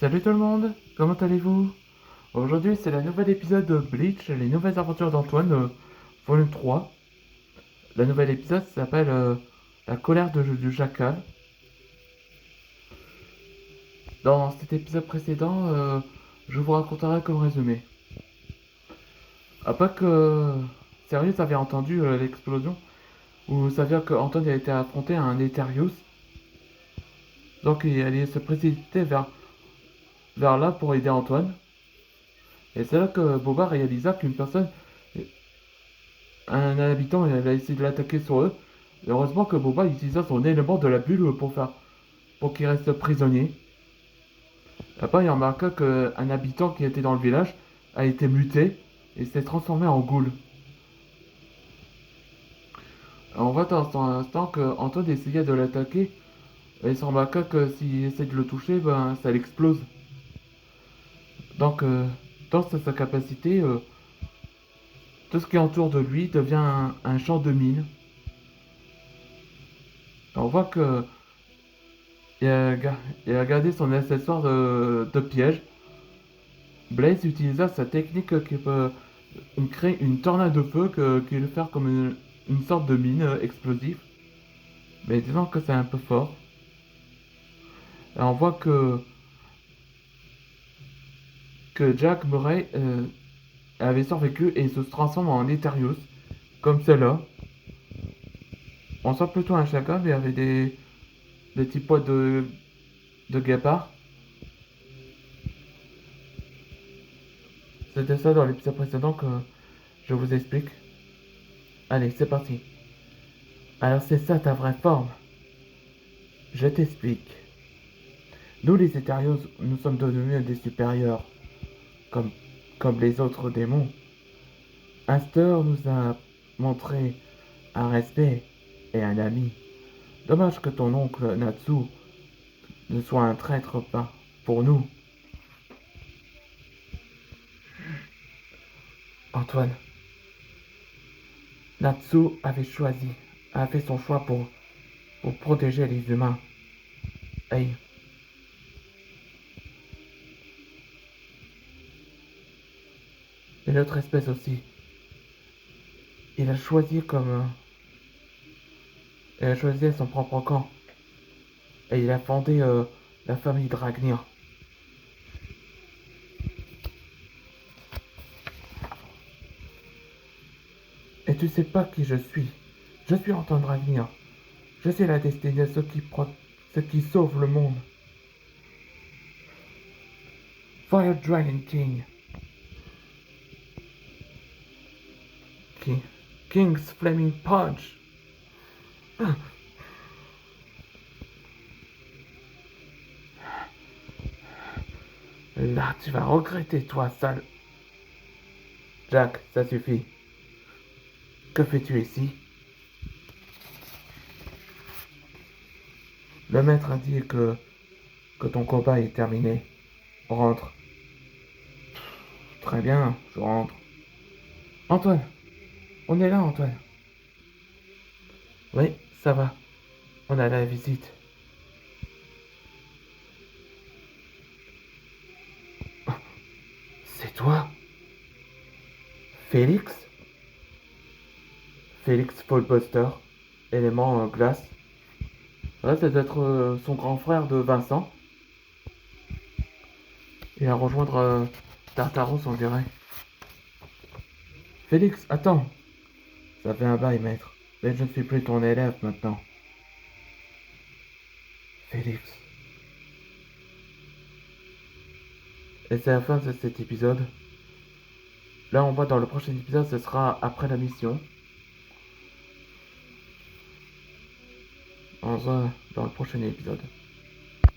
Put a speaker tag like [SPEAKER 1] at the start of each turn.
[SPEAKER 1] Salut tout le monde, comment allez-vous? Aujourd'hui c'est le nouvel épisode de Bleach, les nouvelles aventures d'Antoine, volume 3. Le nouvel épisode s'appelle La colère du jackal. Dans cet épisode précédent, je vous raconterai comme résumé. Après que Sirius avait entendu l'explosion, où ça veut dire qu'Antoine a été affronté à un Eterius, donc il allait se précipiter vers là pour aider Antoine. Et c'est là que Boba réalisa qu'une personne, un habitant, il a essayé de l'attaquer sur eux. Heureusement que Boba utilisa son élément de la bulle pour qu'il reste prisonnier. Après, il remarqua qu'un habitant qui était dans le village a été muté et s'est transformé en ghoul. On voit dans un instant que Antoine essayait de l'attaquer et il se remarqua que s'il essaie de le toucher, ben ça l'explose. Donc, dans sa capacité, tout ce qui entoure de lui devient un champ de mine. On voit que il a gardé son accessoire de piège. Blaze utilisa sa technique qui peut créer une tornade de feu qui le faire comme une sorte de mine explosive. Mais disons que c'est un peu fort. Et on voit que Jack Murray avait survécu et se transforme en Eterius, comme cela. On sent plutôt un chacal, mais avec des petits poids de guépard. C'était ça dans l'épisode précédent que je vous explique. Allez, c'est parti. Alors c'est ça ta vraie forme. Je t'explique. Nous les Eterios, nous sommes devenus des supérieurs, comme, comme les autres démons. Astor nous a montré un respect et un ami. Dommage que ton oncle Natsu ne soit un traître pas pour nous. Antoine, Natsu a fait son choix pour protéger les humains. Hey. Et l'autre espèce aussi. Il a choisi il a choisi son propre camp. Et il a fondé la famille Dragnir. Et tu sais pas qui je suis. Je suis Antoine Dragnir. Je suis la destinée de ceux qui sauvent le monde. Fire Dragon King. King's Flaming Punch. Là, tu vas regretter, toi, sale. Jack, ça suffit. Que fais-tu ici? Le maître a dit que ton combat est terminé. Rentre. Très bien, je rentre. Antoine, on est là, Antoine. Oui, ça va. On a la visite. C'est toi? Félix? Félix Fallbuster, élément glace. Ouais, ça doit être son grand frère de Vincent. Et à rejoindre Tartaros, on dirait. Félix, attends. Ça fait un bail, maître. Mais je ne suis plus ton élève maintenant. Félix. Et c'est la fin de cet épisode. Là, on voit dans le prochain épisode, ce sera après la mission. On se voit dans le prochain épisode.